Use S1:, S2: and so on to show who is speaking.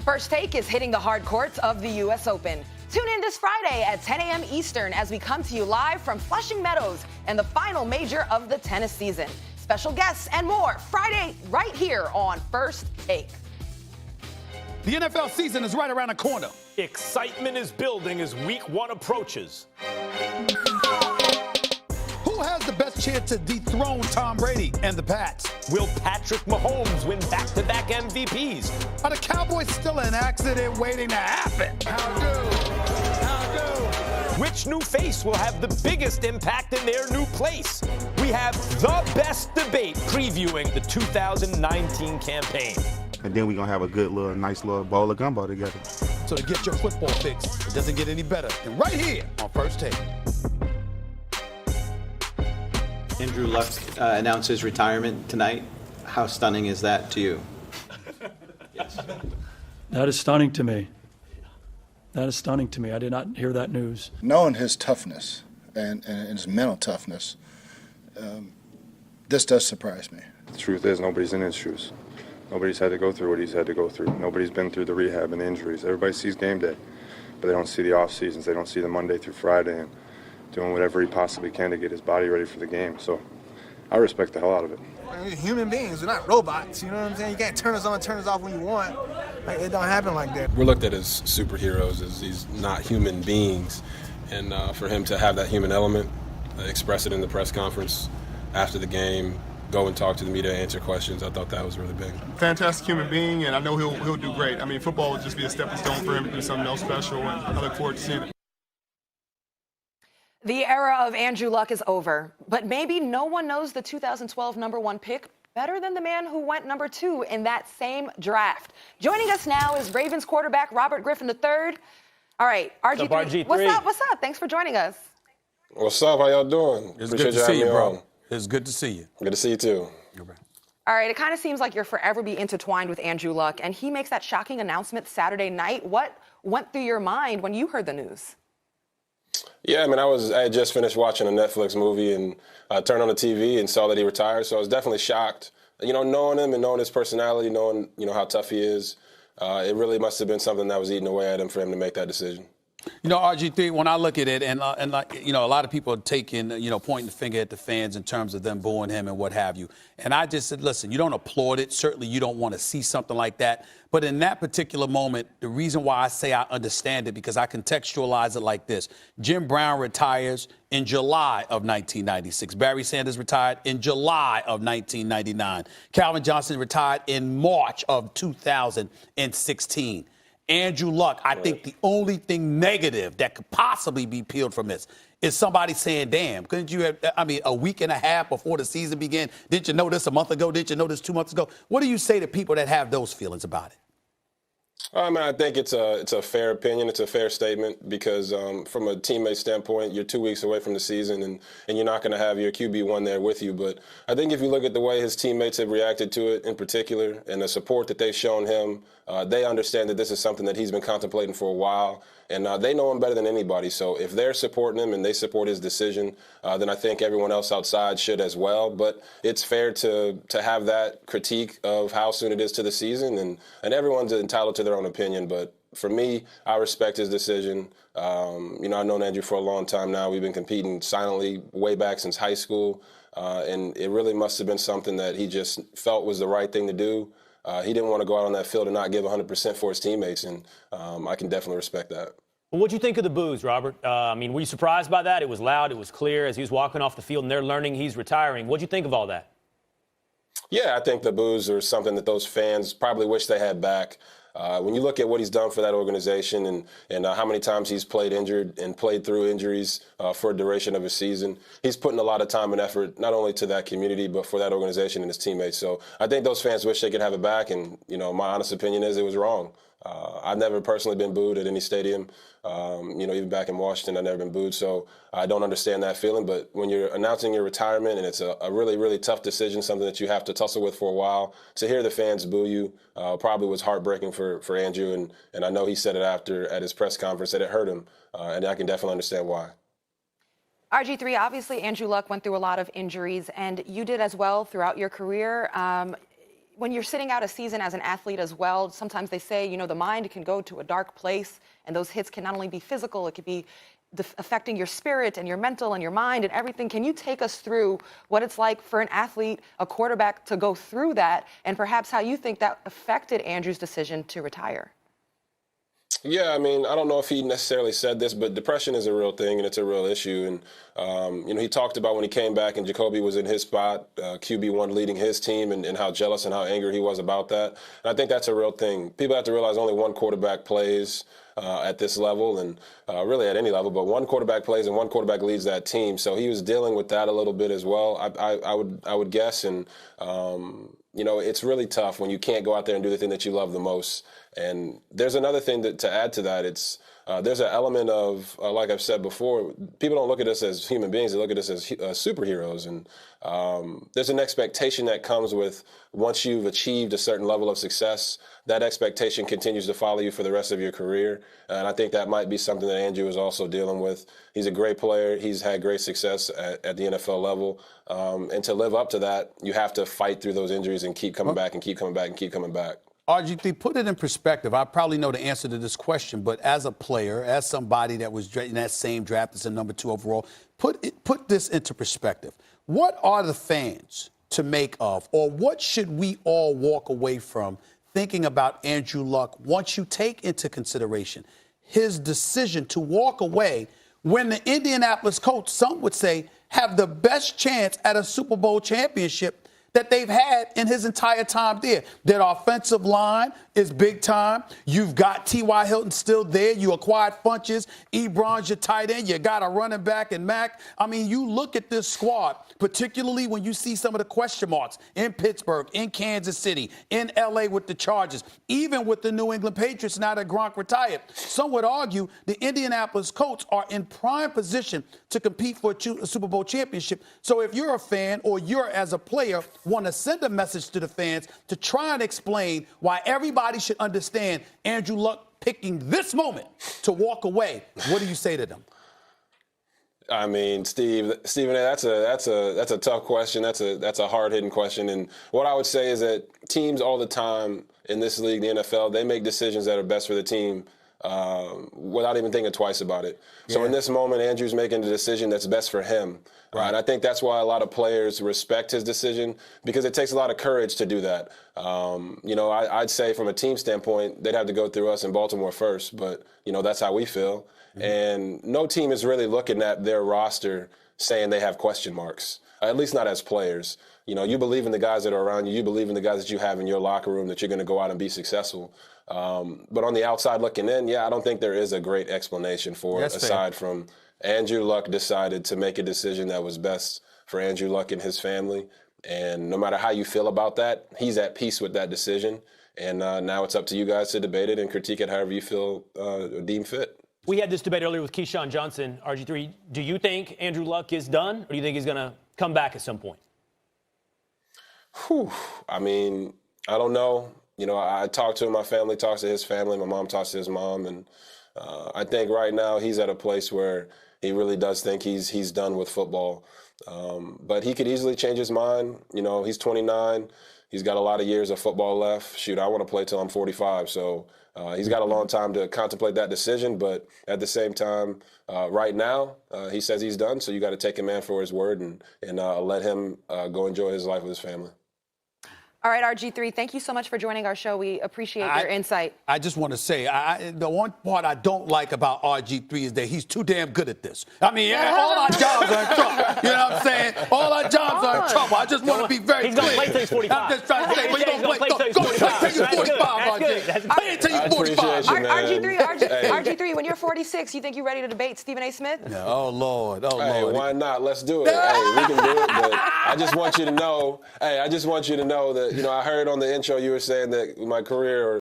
S1: First Take is hitting the hard courts of the U.S. Open. Tune in this Friday at 10 a.m. Eastern as we come to you live from Flushing Meadows and the final major of the tennis season. Special guests and more Friday right here on First Take.
S2: The NFL season is right around the corner.
S3: Excitement is building as week 1 approaches.
S2: Who has the best chance to dethrone Tom Brady and the Pats?
S3: Will Patrick Mahomes win back-to-back MVPs?
S2: Are the Cowboys still an accident waiting to happen? How do?
S3: Which new face will have the biggest impact in their new place? We have the best debate previewing the 2019 campaign.
S4: And then we're going to have a good little, nice little bowl of gumbo together.
S2: So to get your football fix, it doesn't get any better than right here on First Take.
S5: Andrew Luck announces retirement tonight. How stunning is that to you? Yes.
S6: That is stunning to me. That is stunning to me. I did not hear that news.
S7: Knowing his toughness and his mental toughness, this does surprise me.
S8: The truth is, nobody's in his shoes. Nobody's had to go through what he's had to go through. Nobody's been through the rehab and the injuries. Everybody sees game day, but they don't see the off seasons. They don't see the Monday through Friday and doing whatever he possibly can to get his body ready for the game. So I respect the hell out of it.
S9: We're human beings. We're not robots. You know what I'm saying? You can't turn us on, turn us off when you want. Like, it don't happen like that.
S10: We're looked at as superheroes, as these not human beings. And for him to have that human element, express it in the press conference after the game, go and talk to the media, answer questions, I thought that was really big.
S11: Fantastic human being, and I know he'll do great. I mean, football would just be a stepping stone for him to do something else special, and I look forward to seeing it.
S1: The era of Andrew Luck is over, but maybe no one knows the 2012 #1 pick better than the man who went #2 in that same draft. Joining us now is Ravens quarterback Robert Griffin III. All right, RG3. What's up? Thanks for joining us.
S10: What's up? How y'all doing?
S2: It's good to see you, bro. It's good to see you.
S10: Good to see you, too.
S1: All right, it kind of seems like you're forever be intertwined with Andrew Luck, and he makes that shocking announcement Saturday night. What went through your mind when you heard the news?
S10: Yeah, I mean, I had just finished watching a Netflix movie and turned on the TV and saw that he retired, so I was definitely shocked. You know, knowing him and knowing his personality, knowing, how tough he is, it really must have been something that was eating away at him for him to make that decision.
S2: RG3, when I look at it, and like, a lot of people are taking, pointing the finger at the fans in terms of them booing him and what have you. And I just said, listen, you don't applaud it. Certainly you don't want to see something like that. But in that particular moment, the reason why I say I understand it, because I contextualize it like this. Jim Brown retires in July of 1996. Barry Sanders retired in July of 1999. Calvin Johnson retired in March of 2016. Andrew Luck, I think the only thing negative that could possibly be peeled from this is somebody saying, damn, couldn't you have, a week and a half before the season began, didn't you know this a month ago? Didn't you know this 2 months ago? What do you say to people that have those feelings about it?
S10: I think it's a fair opinion. It's a fair statement because from a teammate standpoint, you're 2 weeks away from the season and you're not going to have your QB1 there with you. But I think if you look at the way his teammates have reacted to it in particular and the support that they've shown him, they understand that this is something that he's been contemplating for a while. And they know him better than anybody. So if they're supporting him and they support his decision, then I think everyone else outside should as well. But it's fair to have that critique of how soon it is to the season. And everyone's entitled to their own opinion. But for me, I respect his decision. I've known Andrew for a long time now. We've been competing silently way back since high school. And it really must have been something that he just felt was the right thing to do. He didn't want to go out on that field and not give 100% for his teammates, and I can definitely respect that.
S3: Well, what'd you think of the boos, Robert? Were you surprised by that? It was loud, it was clear as he was walking off the field, and they're learning he's retiring. What'd you think of all that?
S10: Yeah, I think the boos are something that those fans probably wish they had back. When you look at what he's done for that organization and how many times he's played injured and played through injuries for a duration of his season, he's putting a lot of time and effort not only to that community but for that organization and his teammates. So I think those fans wish they could have it back, and my honest opinion is it was wrong. I've never personally been booed at any stadium. Even back in Washington, I've never been booed, so I don't understand that feeling. But when you're announcing your retirement and it's a really, really tough decision, something that you have to tussle with for a while, to hear the fans boo you probably was heartbreaking for Andrew. And I know he said it after at his press conference that it hurt him, and I can definitely understand why.
S1: RG3, obviously Andrew Luck went through a lot of injuries, and you did as well throughout your career. when you're sitting out a season as an athlete as well, sometimes they say, you know, the mind can go to a dark place, and those hits can not only be physical, it could be affecting your spirit and your mental and your mind and everything. Can you take us through what it's like for an athlete, a quarterback, to go through that, and perhaps how you think that affected Andrew's decision to retire?
S10: Yeah, I mean, I don't know if he necessarily said this, but depression is a real thing and it's a real issue. And, you know, he talked about when he came back and Jacoby was in his spot, QB1 leading his team, and how jealous and how angry he was about that. And I think that's a real thing. People have to realize only one quarterback plays at this level and really at any level, but one quarterback plays and one quarterback leads that team. So he was dealing with that a little bit as well, I would guess. And, you know, it's really tough when you can't go out there and do the thing that you love the most. And there's another thing to add to that. It's there's an element of, like I've said before, people don't look at us as human beings. They look at us as superheroes. And there's an expectation that comes with once you've achieved a certain level of success, that expectation continues to follow you for the rest of your career. And I think that might be something that Andrew is also dealing with. He's a great player. He's had great success at the NFL level. And to live up to that, you have to fight through those injuries and keep coming back and keep coming back and keep coming back.
S2: RG3, put it in perspective. I probably know the answer to this question, but as a player, as somebody that was in that same draft as a number 2 overall, put this into perspective. What are the fans to make of, or what should we all walk away from thinking about Andrew Luck once you take into consideration his decision to walk away when the Indianapolis Colts, some would say, have the best chance at a Super Bowl championship that they've had in his entire time there? Their offensive line is big time. You've got T.Y. Hilton still there. You acquired Funches. Ebron's your tight end. You got a running back in Mack. I mean, you look at this squad, particularly when you see some of the question marks in Pittsburgh, in Kansas City, in L.A. with the Chargers, even with the New England Patriots now that Gronk retired. Some would argue the Indianapolis Colts are in prime position to compete for a Super Bowl championship. So if you're a fan or you're as a player want to send a message to the fans to try and explain why everybody should understand Andrew Luck picking this moment to walk away, what do you say to them?
S10: I mean, Stephen, that's a tough question. That's a hard-hitting question. And what I would say is that teams all the time in this league, the NFL, they make decisions that are best for the team without even thinking twice about it. Yeah. So in this moment, Andrew's making the decision that's best for him. Right. And I think that's why a lot of players respect his decision, because it takes a lot of courage to do that. You know, I'd say from a team standpoint, they'd have to go through us in Baltimore first, but, you know, that's how we feel. Mm-hmm. And no team is really looking at their roster saying they have question marks, at least not as players. You know, you believe in the guys that are around you. You believe in the guys that you have in your locker room that you're going to go out and be successful. But on the outside looking in, yeah, I don't think there is a great explanation for it, aside from Andrew Luck decided to make a decision that was best for Andrew Luck and his family. And no matter how you feel about that, he's at peace with that decision. And now it's up to you guys to debate it and critique it however you feel deem fit.
S3: We had this debate earlier with Keyshawn Johnson, RG3. Do you think Andrew Luck is done, or do you think he's going to come back at some point?
S10: I mean, I don't know. You know, I talked to him. My family talks to his family. My mom talks to his mom. And I think right now he's at a place where he really does think he's done with football. But he could easily change his mind. You know, he's 29. He's got a lot of years of football left. Shoot, I want to play till I'm 45. So he's got a long time to contemplate that decision. But at the same time, right now, he says he's done. So you got to take a man for his word and let him go enjoy his life with his family.
S1: All right, RG3, thank you so much for joining our show. We appreciate your insight.
S2: I just want to say, the one part I don't like about RG3 is that he's too damn good at this. I mean, all our jobs are in trouble. You know what I'm saying? All our jobs are in trouble. I just want to be very clear.
S3: He's going to play till he's 45.
S2: I'm just trying to say, but he's going to play till he's 45. Play till you're 45, RG. Play until you're 45.
S1: RG3, when you're 46, you think you're ready to debate Stephen A. Smith?
S2: No, oh, Lord.
S10: Hey, why not? Let's do it. Hey, we can do it. But I just want you to know, that, you know, I heard on the intro you were saying that my career